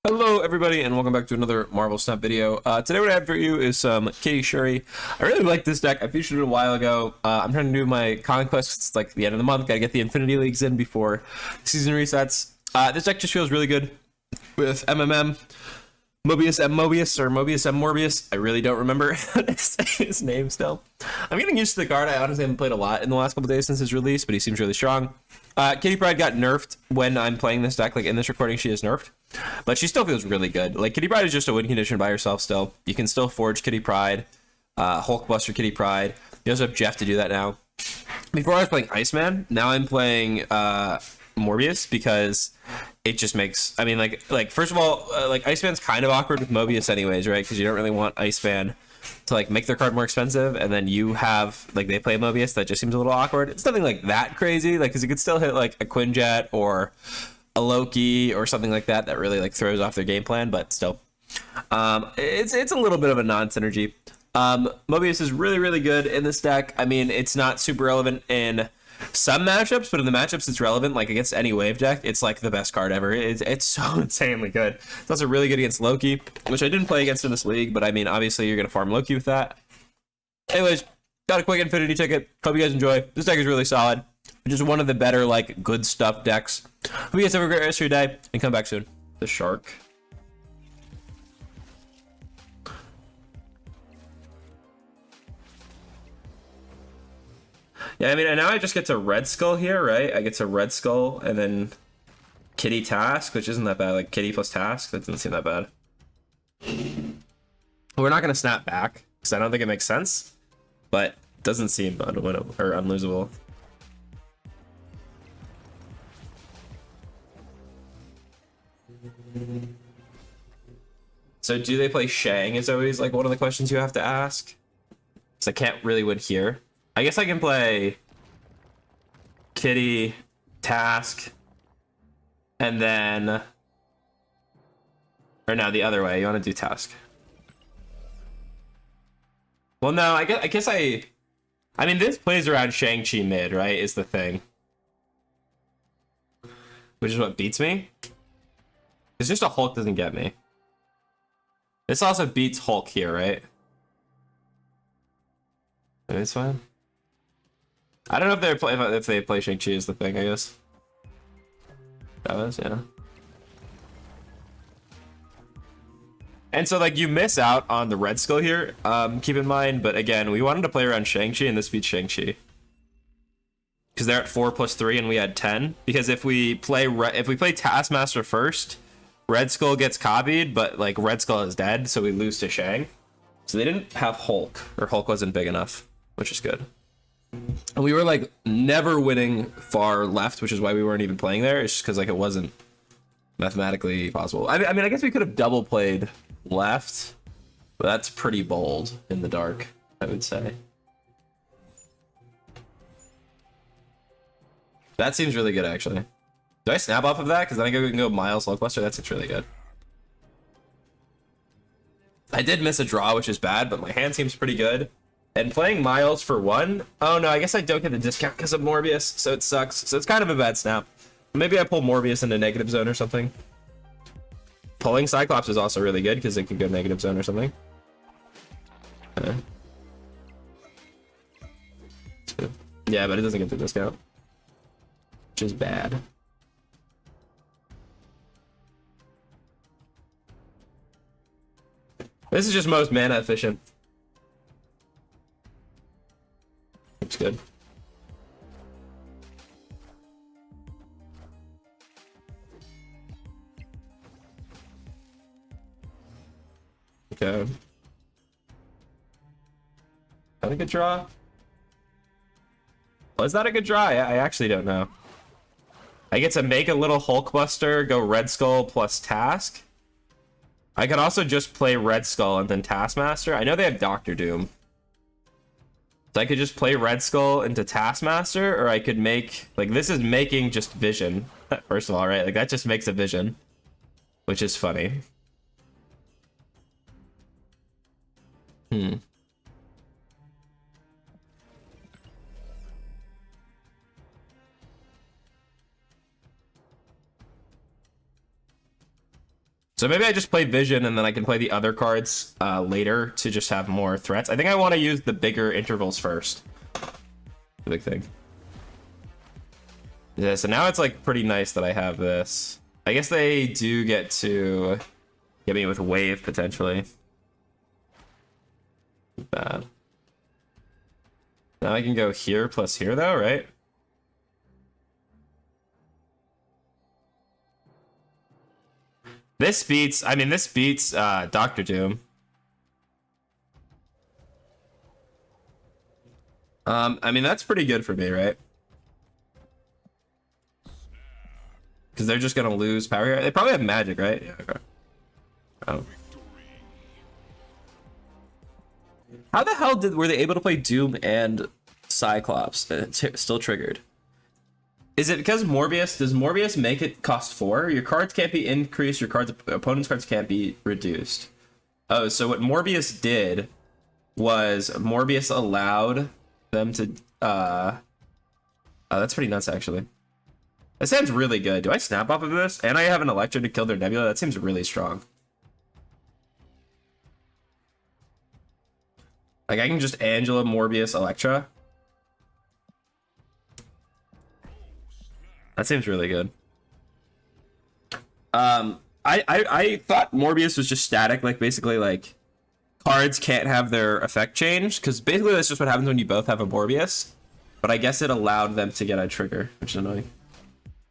Hello everybody and welcome back to another Marvel Snap video. Today what I have for you is some Kitty Shuri. I really like this deck. I featured it a while ago. I'm trying to do my Conquest. It's like the end of the month. Gotta get the Infinity Leagues in before season resets. This deck just feels really good with MMM. Mobius M. Mobius or Mobius M. Morbius. I really don't remember how to say his name still. I'm getting used to the card. I honestly haven't played a lot in the last couple days since his release, but he seems really strong. Kitty Pryde got nerfed when I'm playing this deck. Like in this recording, she is nerfed, but she still feels really good. Like Kitty Pryde is just a win condition by herself still. You can still forge Kitty Pryde, Hulkbuster Kitty Pryde. You also have Jeff to do that now. Before I was playing Iceman, now I'm playing Morbius because it just makes, I mean, like first of all, like Iceman's kind of awkward with Mobius anyways, right? Because you don't really want Iceman to like make their card more expensive, and then you have like they play Mobius. That just seems a little awkward. It's nothing like that crazy, like because you could still hit like a Quinjet or a Loki or something like that that really like throws off their game plan, but still, it's a little bit of a non-synergy. Mobius is really good in this deck. I mean, it's not super relevant in some matchups, but in the matchups it's relevant, like against any wave deck, it's like the best card ever. It's so insanely good. It's also really good against Loki, which I didn't play against in this league, but I mean, obviously you're gonna farm Loki with that. Anyways, got a quick Infinity ticket. Hope you guys enjoy. This deck is really solid. Just one of the better like good stuff decks. Hope you guys have a great rest of your day and come back soon. The shark. Yeah, I mean, and now I just get to Red Skull here, right? I get to Red Skull and then Kitty Task, which isn't that bad. Like Kitty plus Task, that doesn't seem that bad. We're not gonna snap back because I don't think it makes sense, but it doesn't seem unwinnable or unlosable. So do they play Shang is always like one of the questions you have to ask. Because I can't really win here. I guess I can play Kitty, Task, and then, or no, the other way. You want to do Task? Well, no, I guess I mean, this plays around Shang-Chi mid, right? Is the thing, which is what beats me. It's just a Hulk doesn't get me. This also beats Hulk here, right? It's fine. I don't know if they play Shang-Chi is the thing, I guess. That was, yeah. And so like you miss out on the Red Skull here, keep in mind, but again, we wanted to play around Shang-Chi and this beats Shang-Chi. Because they're at 4+3 and we had 10. Because if we play Taskmaster first, Red Skull gets copied, but like Red Skull is dead, so we lose to Shang. So they didn't have Hulk, or Hulk wasn't big enough, which is good. And we were like never winning far left, which is why we weren't even playing there. It's just because like it wasn't mathematically possible. I mean, I guess we could have double played left, but that's pretty bold in the dark, I would say. That seems really good, actually. Do I snap off of that? Because then I think we can go Miles Hulkbuster. That seems really good. I did miss a draw, which is bad, but my hand seems pretty good. And playing Miles for one, oh no, I guess I don't get the discount because of Morbius, so it sucks. So it's kind of a bad snap. Maybe I pull Morbius into negative zone or something. Pulling Cyclops is also really good because it could go negative zone or something. Yeah, but it doesn't get the discount, which is bad. This is just most mana efficient. Looks good. Okay. That a good draw? Well, is that a good draw? I actually don't know. I get to make a little Hulkbuster, go Red Skull plus Task. I could also just play Red Skull and then Taskmaster. I know they have Doctor Doom. So I could just play Red Skull into Taskmaster, or I could make, like, this is making just Vision, first of all, right? Like, that just makes a Vision, which is funny. So maybe I just play Vision and then I can play the other cards later to just have more threats. I think I want to use the bigger intervals first. The big thing. Yeah, so now it's like pretty nice that I have this. I guess they do get to get me with Wave potentially. Bad. Now I can go here plus here though, right? This beats, I mean, this beats Dr. Doom. I mean, that's pretty good for me, right? Because they're just gonna lose power here. They probably have magic, right? Yeah, okay. Oh. How the hell were they able to play Doom and Cyclops and it's still triggered? Is it because Morbius? Does Morbius make it cost 4? Your cards can't be increased. Your opponent's cards can't be reduced. Oh, so what Morbius did was Morbius allowed them to. Oh, that's pretty nuts, actually. That sounds really good. Do I snap off of this? And I have an Electro to kill their Nebula. That seems really strong. Like I can just Angela, Morbius, Electra. That seems really good. I thought Morbius was just static, like basically like cards can't have their effect changed, because basically that's just what happens when you both have a Morbius. But I guess it allowed them to get a trigger, which is annoying.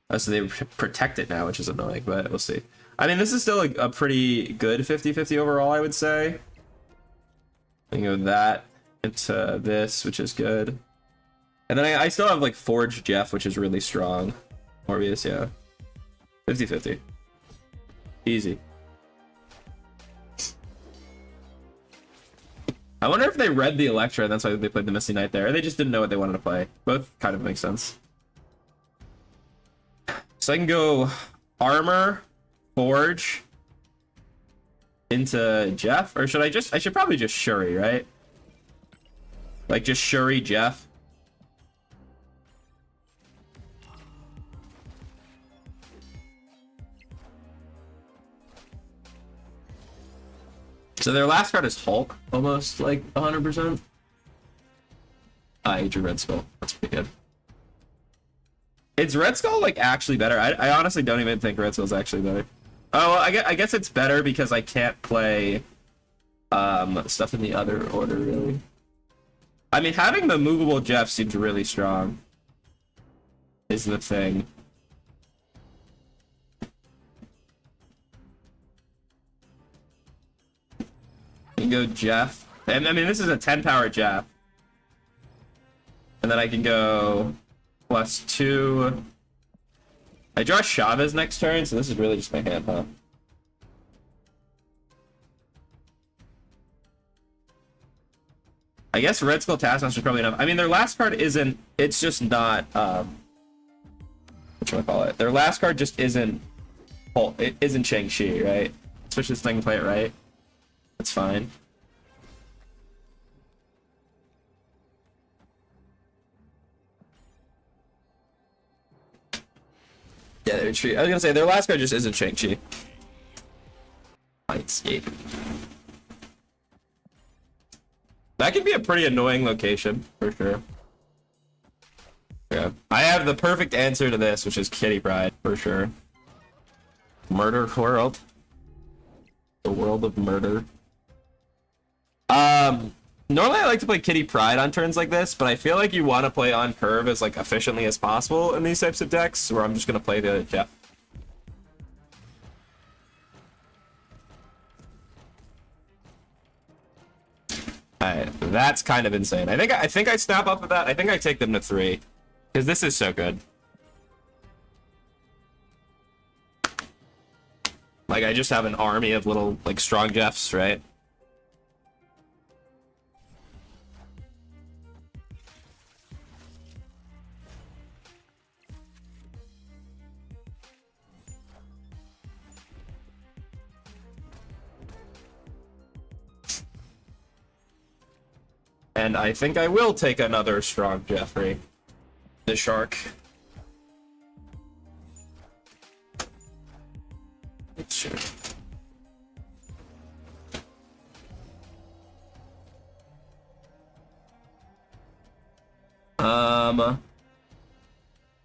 Oh, so they protect it now, which is annoying, but we'll see. I mean, this is still a pretty good 50-50 overall, I would say. I can go that into this, which is good. And then I still have like Forge Jeff, which is really strong. Morbius, yeah. 50-50. Easy. I wonder if they read the Electra and that's why they played the Misty Knight there. Or they just didn't know what they wanted to play. Both kind of make sense. So I can go Armor, Forge, into Jeff? Or should I should probably just Shuri, right? Like just Shuri, Jeff. So their last card is Hulk, almost like 100%. I drew Red Skull. That's pretty good. Is Red Skull like actually better? I honestly don't even think Red Skull's actually better. Oh, well, I guess it's better because I can't play stuff in the other order, really. I mean, having the movable Jeff seems really strong. Is the thing. You can go Jeff. And I mean, this is a 10 power Jeff. And then I can go +2. I draw Chavez next turn, so this is really just my hand, huh? I guess Red Skull Taskmaster is probably enough. I mean, their last card isn't... It's just not... what should I call it? Their last card just isn't... It isn't Shang-Chi, right? Especially this thing can play it right. That's fine. Yeah, they retreat. I was gonna say, their last card just isn't Shang-Chi. Escape. That can be a pretty annoying location, for sure. Yeah. I have the perfect answer to this, which is Kitty Pryde, for sure. Murder World. The world of murder. Normally I like to play Kitty Pryde on turns like this, but I feel like you want to play on curve as like efficiently as possible in these types of decks, where I'm just gonna play the Jeff. Alright, that's kind of insane. I think I snap off of that. I think I take them to 3. Because this is so good. Like, I just have an army of little, like, strong Jeffs, right? And I think I will take another strong Jeffrey. The shark. Sure.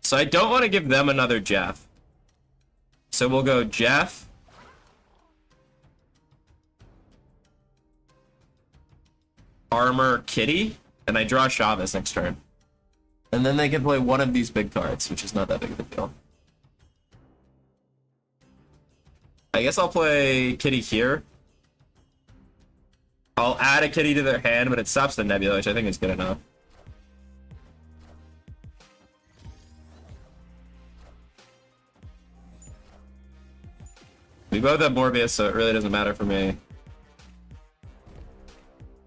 So I don't want to give them another Jeff. So we'll go Jeff. Armor Kitty. And I draw Chavez next turn. And then they can play one of these big cards, which is not that big of a deal. I guess I'll play Kitty here. I'll add a Kitty to their hand, but it stops the Nebula, which I think is good enough. We both have Morbius, so it really doesn't matter for me.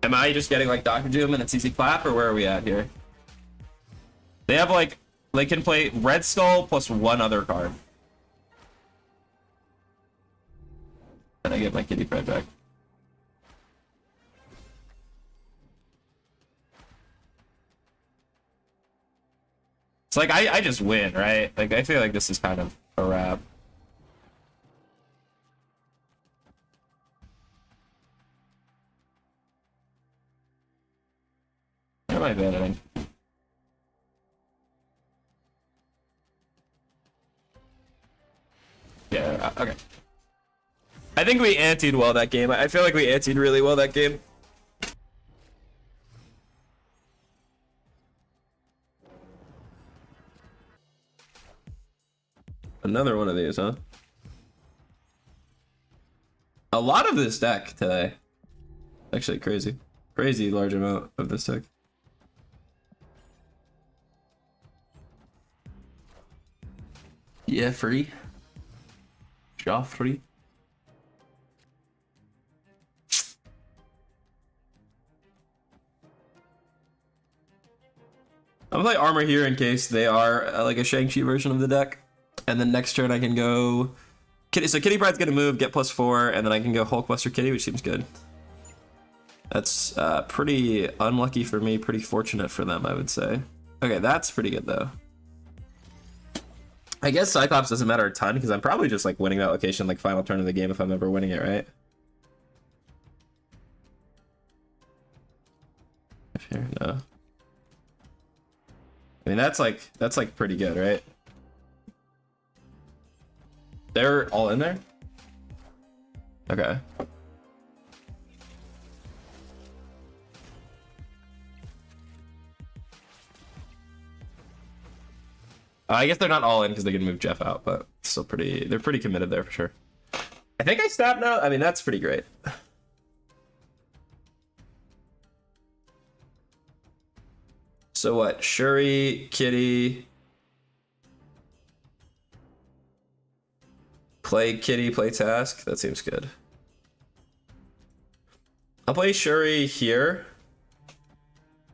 Am I just getting like Dr. Doom and it's easy clap, or where are we at here? They have like, they can play Red Skull plus one other card. And I get my Kitty Pride back. It's like, I just win, right? Like, I feel like this is kind of a wrap. Where am I abandoning? Yeah, okay. I think we anteed well that game. I feel like we anteed really well that game. Another one of these, huh? A lot of this deck today. Actually, crazy. Crazy large amount of this deck. Yeah, free. Joffrey. I'm gonna play Armor here in case they are like a Shang-Chi version of the deck. And then next turn I can go Kitty. So Kitty Pride's gonna move, get +4, and then I can go Hulkbuster Kitty, which seems good. That's pretty unlucky for me, pretty fortunate for them, I would say. Okay, that's pretty good though. I guess Cyclops doesn't matter a ton because I'm probably just like winning that location like final turn of the game if I'm ever winning it, right? Here, no. I mean that's like pretty good, right? They're all in there? Okay. I guess they're not all in because they can move Jeff out, but still they're pretty committed there for sure. I think I snap now. I mean, that's pretty great. So what? Shuri, Kitty. Play Kitty, play Task. That seems good. I'll play Shuri here.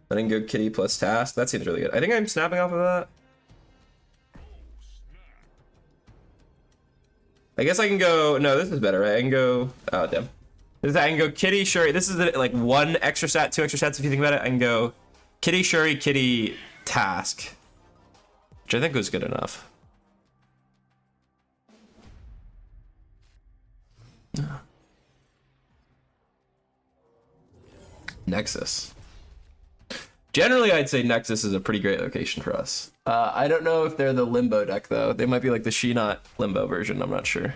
And then go Kitty plus Task. That seems really good. I think I'm snapping off of that. I guess I can go. No, this is better, right? I can go. Oh, damn. I can go Kitty, Shuri. This is like one extra stat, two extra stats if you think about it. I can go Kitty, Shuri, Kitty, Task. Which I think was good enough. Nexus. Generally, I'd say Nexus is a pretty great location for us. I don't know if they're the Limbo deck, though. They might be like the She-Not Limbo version. I'm not sure.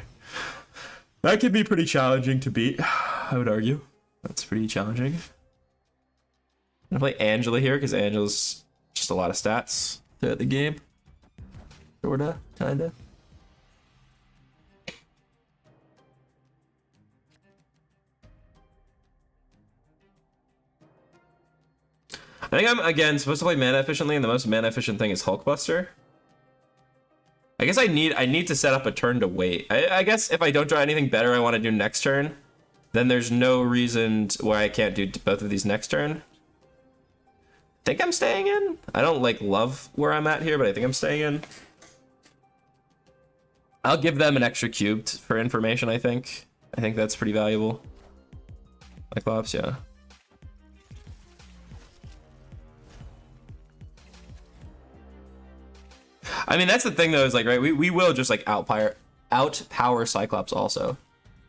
That could be pretty challenging to beat, I would argue. That's pretty challenging. I'm going to play Angela here, because Angela's just a lot of stats throughout the game. Sorta, kinda. I think I'm, again, supposed to play mana efficiently, and the most mana efficient thing is Hulkbuster. I guess I need to set up a turn to wait. I guess if I don't draw anything better I want to do next turn, then there's no reason why I can't do both of these next turn. I think I'm staying in. I don't, like, love where I'm at here, but I think I'm staying in. I'll give them an extra cubed for information, I think. I think that's pretty valuable. Cyclops, yeah. I mean, that's the thing, though, is like, right, we will just, like, outpower Cyclops also.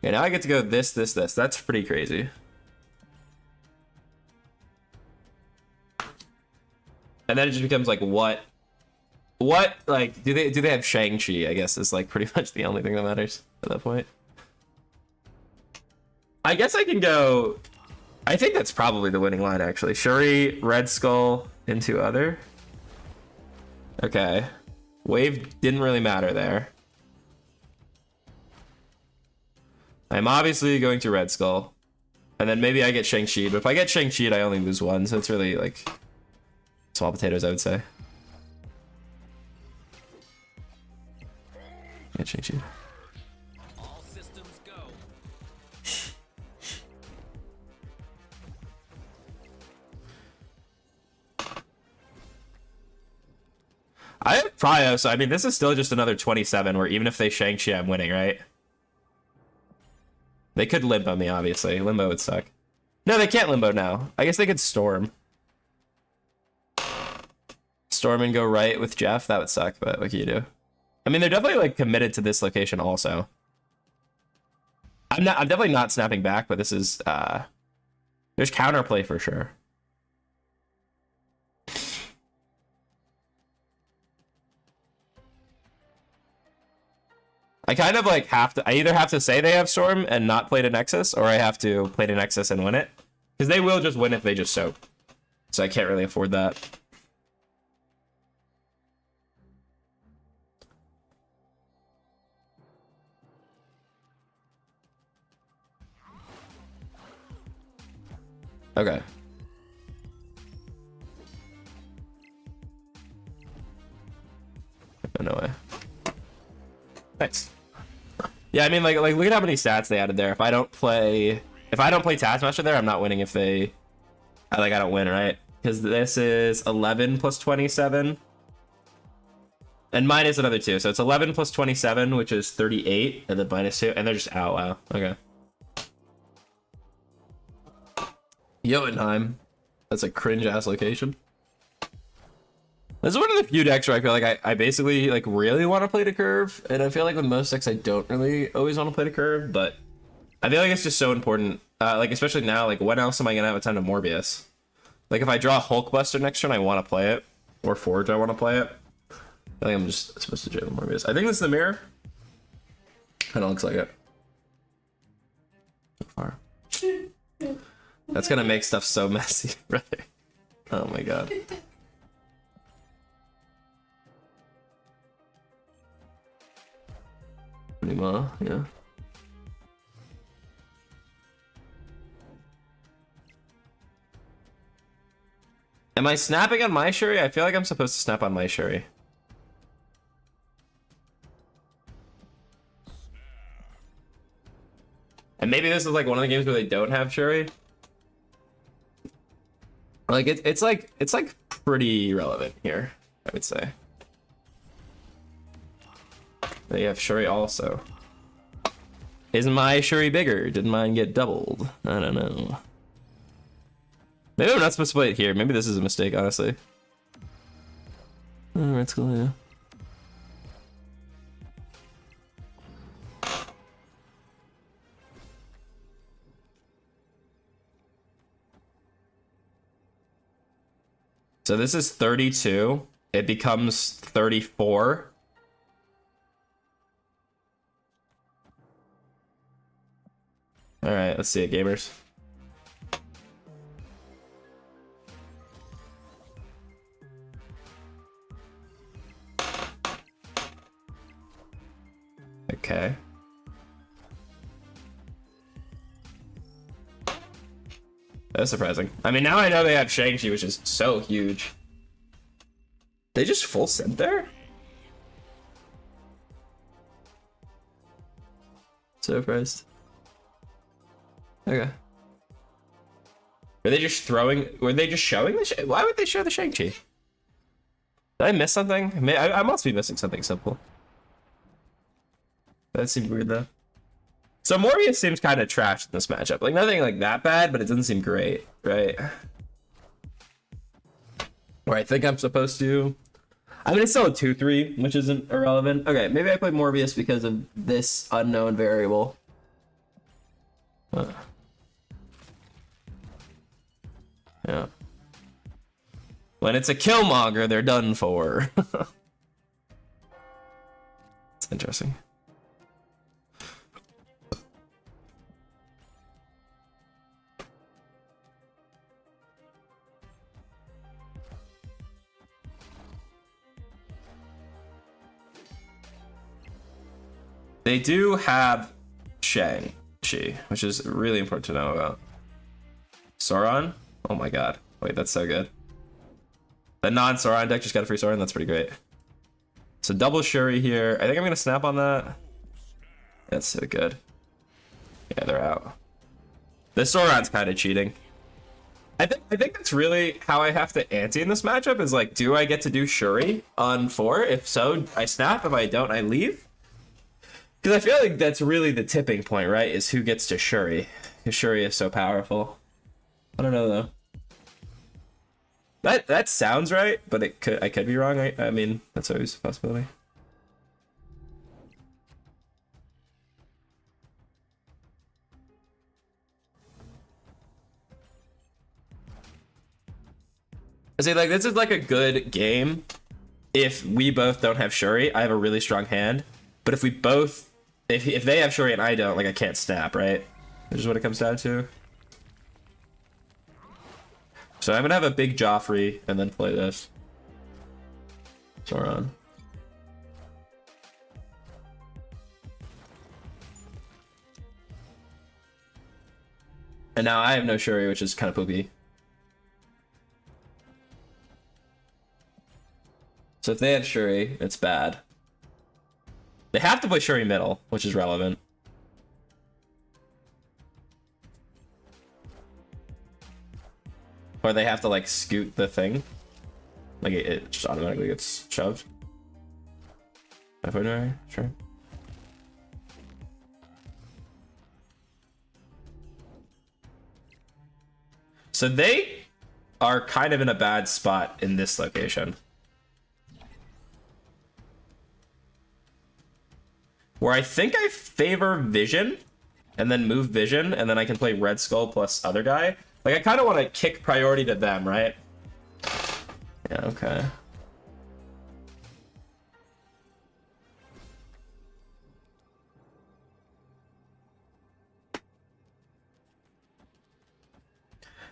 Okay, now I get to go this. That's pretty crazy. And then it just becomes like, what, like, do they have Shang-Chi, I guess, is like pretty much the only thing that matters at that point. I guess I can go, I think that's probably the winning line, actually. Shuri, Red Skull, into other. Okay. Wave didn't really matter there. I'm obviously going to Red Skull. And then maybe I get Shang-Chi, but if I get Shang-Chi, I only lose one, so it's really, like, small potatoes, I would say. Get Shang-Chi. All systems go. I have Prio, so I mean, this is still just another 27, where even if they Shang-Chi, I'm winning, right? They could Limbo me, obviously. Limbo would suck. No, they can't Limbo now. I guess they could Storm. Storm and go right with Jeff? That would suck, but what can you do? I mean, they're definitely, like, committed to this location also. I'm definitely not snapping back, but this is, there's counterplay for sure. I kind of like I either have to say they have Storm and not play to Nexus, or I have to play to Nexus and win it. Because they will just win if they just soak. So I can't really afford that. Okay. Oh, no way. Nice. Yeah, I mean, like look at how many stats they added there. If I don't play Taskmaster there, I'm not winning. If I don't win, right? Because this is 11 plus 27, and mine is another 2, so it's 11 plus 27, which is 38, and then minus 2, and they're just out. Wow. Okay. Jotunheim. That's a cringe ass location. This is one of the few decks where I feel like I basically like really want to play to curve, and I feel like with most decks I don't really always want to play to curve, but I feel like it's just so important. Like especially now, like when else am I gonna have a ton of Morbius? Like if I draw Hulkbuster next turn, I want to play it, or Forge, I want to play it. I think I'm just supposed to jam Morbius. I think this is the mirror. Kind of looks like it. So far. That's gonna make stuff so messy, brother. Oh my god. Yeah. Am I snapping on my Shuri? I feel like I'm supposed to snap on my Shuri. And maybe this is like one of the games where they don't have Shuri. Like it's like pretty relevant here, I would say. They have Shuri also. Is my Shuri bigger? Did mine get doubled? I don't know. Maybe I'm not supposed to play it here. Maybe this is a mistake, honestly. Oh, Red Skull, yeah. So this is 32. It becomes 34. All right, let's see it, gamers. Okay. That's surprising. I mean, now I know they have Shang-Chi, which is so huge. They just full sent there? Surprised. Okay. Were they just throwing? Were they just showing the? Why would they show the Shang-Chi? Did I miss something? I must be missing something simple. That seemed weird though. So Morbius seems kind of trash in this matchup. Like nothing like that bad, but it doesn't seem great, right? Or I think I'm supposed to. I mean, it's still a 2-3, which isn't irrelevant. Okay, maybe I play Morbius because of this unknown variable. Yeah. When it's a Killmonger, they're done for. It's interesting. They do have Shang-Chi, which is really important to know about. Sauron? Oh my god. Wait, that's so good. The non-Sauron deck just got a free Sauron, that's pretty great. So double Shuri here. I think I'm gonna snap on that. That's so good. Yeah, they're out. The Sauron's kind of cheating. I think that's really how I have to ante in this matchup is like, do I get to do Shuri on 4? If so, I snap. If I don't, I leave. Because I feel like that's really the tipping point, right? Is who gets to Shuri. Because Shuri is so powerful. I don't know though. That sounds right, but I could be wrong. I mean, that's always a possibility. I say like this is like a good game if we both don't have Shuri. I have a really strong hand, but if we both, if they have Shuri and I don't, like I can't snap, right? Which is what it comes down to. So I'm gonna have a big Joffrey and then play this. Sauron. And now I have no Shuri, which is kind of poopy. So if they have Shuri, it's bad. They have to play Shuri middle, which is relevant. Or they have to like scoot the thing. Like it just automatically gets shoved. Sure. So they are kind of in a bad spot in this location. Where I think I favor Vision and then move Vision and then I can play Red Skull plus other guy. Like I kind of want to kick priority to them, right? Yeah, okay.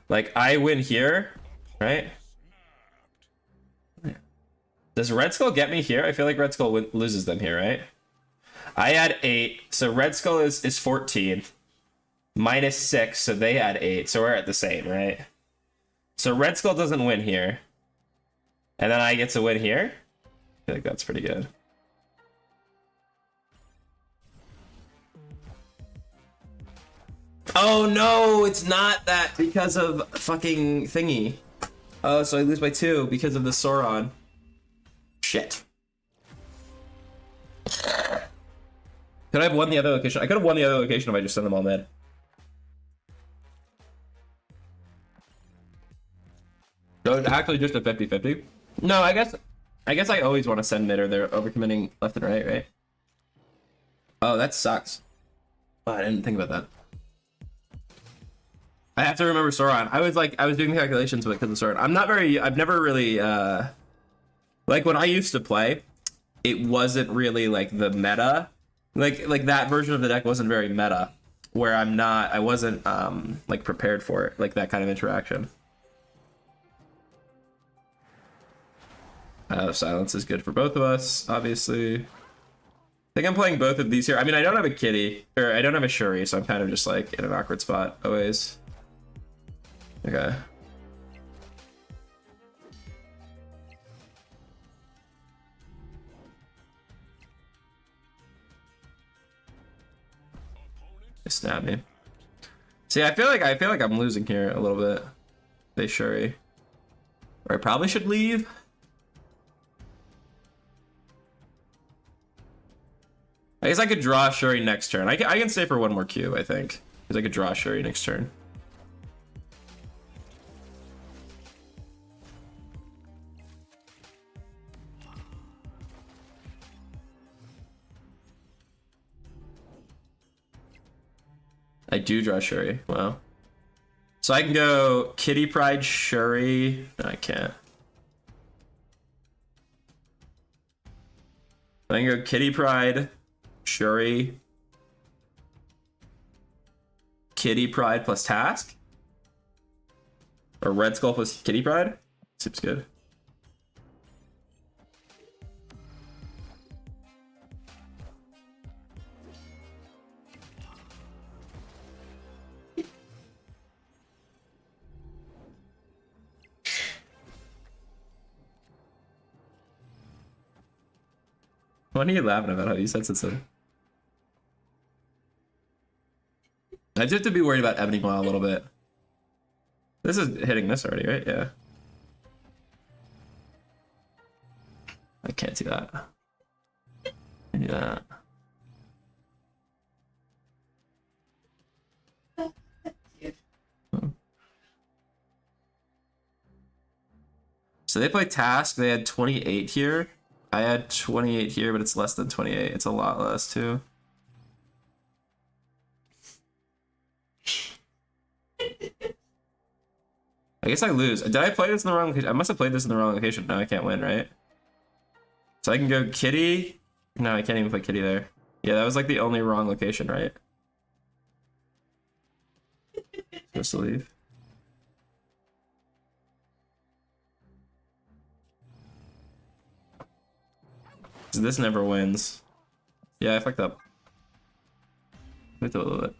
Like I win here, right? Does Red Skull get me here? I feel like Red Skull loses them here, right? I had 8, so Red Skull is 14. Minus 6, so they had 8, so we're at the same, right? So Red Skull doesn't win here. And then I get to win here? I feel like that's pretty good. Oh no, it's not that because of fucking thingy. Oh, so I lose by 2 because of the Sauron. Shit. Could I have won the other location? I could have won the other location if I just sent them all mid. So it's actually just a 50-50. No, I guess I always want to send mid or they're overcommitting left and right, right? Oh, that sucks. Oh, I didn't think about that. I have to remember Sauron. I was doing the calculations with it because of Sauron. I've never really, like when I used to play, it wasn't really like the meta. Like that version of the deck wasn't very meta, where I wasn't like prepared for it, like that kind of interaction. Silence is good for both of us, obviously. I think I'm playing both of these here. I mean, I don't have a Kitty, or I don't have a Shuri, so I'm kind of just like in an awkward spot always. Okay. They snap me. See, I feel like I'm losing here a little bit. They Shuri. Or I probably should leave. I guess I could draw Shuri next turn. I can stay for one more cube, I think. Because I could draw Shuri next turn. I do draw Shuri. Wow. So I can go Kitty Pride Shuri. No, I can't. I can go Kitty Pride, Shuri, Kitty Pride plus Task, or Red Skull plus Kitty Pride. Seems good. What are you laughing about? How you said so? I just have to be worried about Ebony Maw a little bit. This is hitting this already, right? Yeah. I can't see that. Yeah. So they play Task. They had 28 here. I had 28 here, but it's less than 28. It's a lot less too. I guess I lose. Did I play this in the wrong location? I must have played this in the wrong location. No, I can't win, right? So I can go Kitty. No, I can't even play Kitty there. Yeah, that was like the only wrong location, right? Supposed to leave. So this never wins. Yeah, I fucked up. Wait a little bit.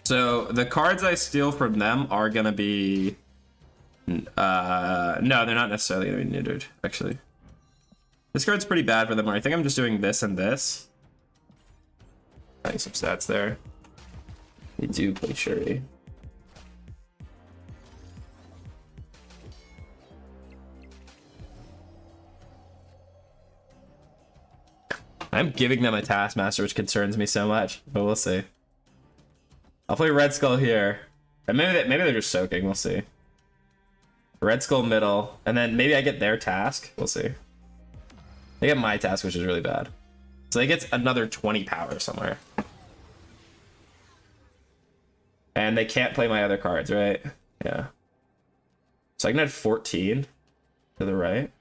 So the cards I steal from them are gonna be, no, they're not necessarily gonna be neutered. Actually, this card's pretty bad for them. I think I'm just doing this and this. Nice, some stats there. They do play Shuri. I'm giving them a Taskmaster, which concerns me so much, but we'll see. I'll play Red Skull here. And maybe they're just soaking, we'll see. Red Skull middle, and then maybe I get their task. We'll see. They get my task, which is really bad. So they get another 20 power somewhere. And they can't play my other cards, right? Yeah. So I can add 14 to the right.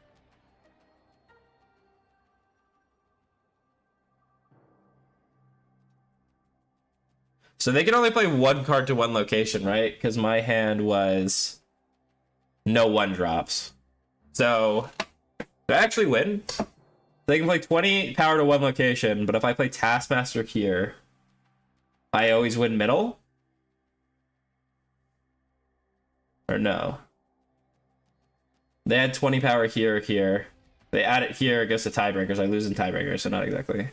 So they can only play one card to one location, right? Because my hand was no one drops. So do I actually win? They can play 20 power to one location, but if I play Taskmaster here, I always win middle? Or no? They add 20 power here or here. They add it here, it goes to tiebreakers. I lose in tiebreakers, so not exactly.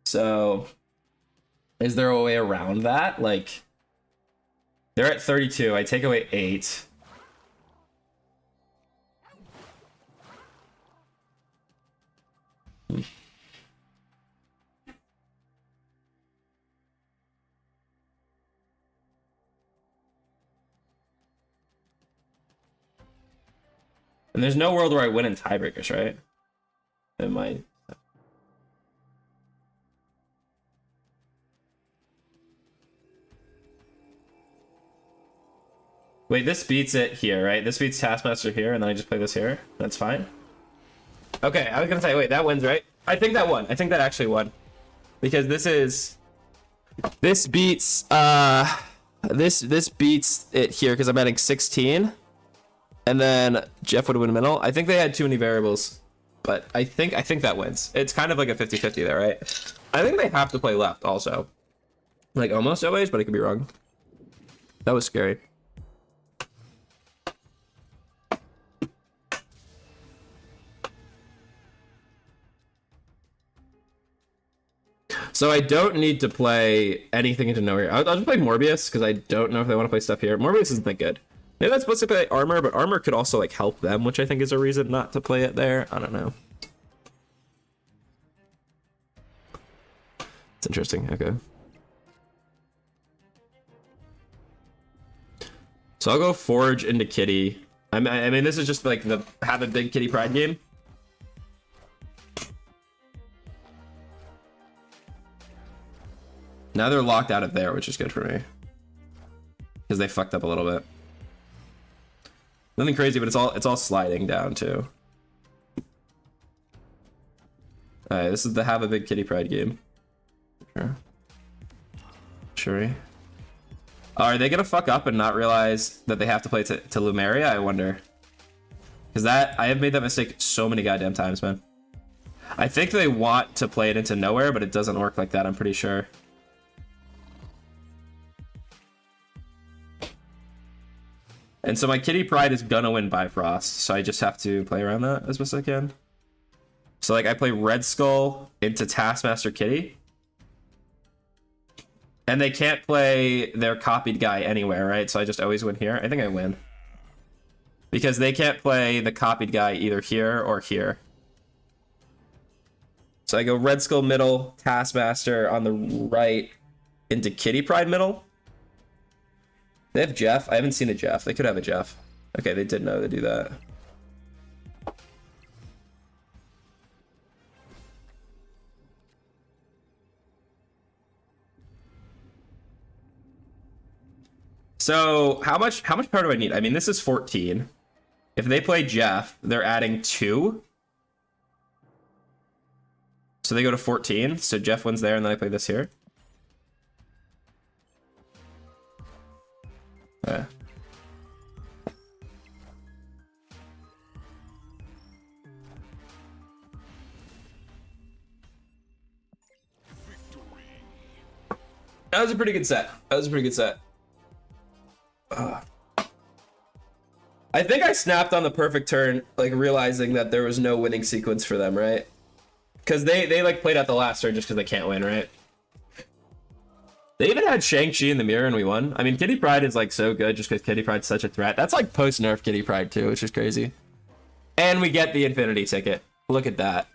So, is there a way around that? Like, they're at 32. I take away 8. And there's no world where I win in tiebreakers, right? It might. Wait, this beats it here, right? This beats Taskmaster here, and then I just play this here. That's fine. Okay, I was gonna say, wait, that wins, right? I think that won. I think that actually won. Because this beats, this beats it here, because I'm adding 16. And then Jeff would win middle. I think they had too many variables, but I think that wins. It's kind of like a 50-50 there, right? I think they have to play left also. Like almost always, but I could be wrong. That was scary. So I don't need to play anything into nowhere. I'll just play Morbius because I don't know if they want to play stuff here. Morbius isn't that good. Maybe that's supposed to play armor, but armor could also like help them, which I think is a reason not to play it there. I don't know. It's interesting. Okay. So I'll go Forge into Kitty. I mean, this is just like the have a big Kitty Pride game. Now they're locked out of there, which is good for me. Because they fucked up a little bit. Nothing crazy, but it's all sliding down too. Alright, this is the have a big Kitty Pride game. Sure. Are they gonna fuck up and not realize that they have to play to Lumeria? I wonder. Because I have made that mistake so many goddamn times, man. I think they want to play it into nowhere, but it doesn't work like that, I'm pretty sure. And so my Kitty Pride is gonna win Bifrost, so I just have to play around that as best I can. So like I play Red Skull into Taskmaster Kitty. And they can't play their copied guy anywhere, right? So I just always win here. I think I win. Because they can't play the copied guy either here or here. So I go Red Skull middle, Taskmaster on the right, into Kitty Pride middle. They have Jeff. I haven't seen a Jeff. They could have a Jeff. Okay, they did know to do that. So how much power do I need? I mean, this is 14. If they play Jeff, they're adding 2. So they go to 14. So Jeff wins there, and then I play this here. Okay. That was a pretty good set. I think I snapped on the perfect turn, like realizing that there was no winning sequence for them, right? Because they like played out the last turn just because they can't win, right? They even had Shang-Chi in the mirror and we won. I mean, Kitty Pride is like so good just because Kitty Pride's such a threat. That's like post-nerf Kitty Pride too, which is crazy. And we get the Infinity ticket. Look at that.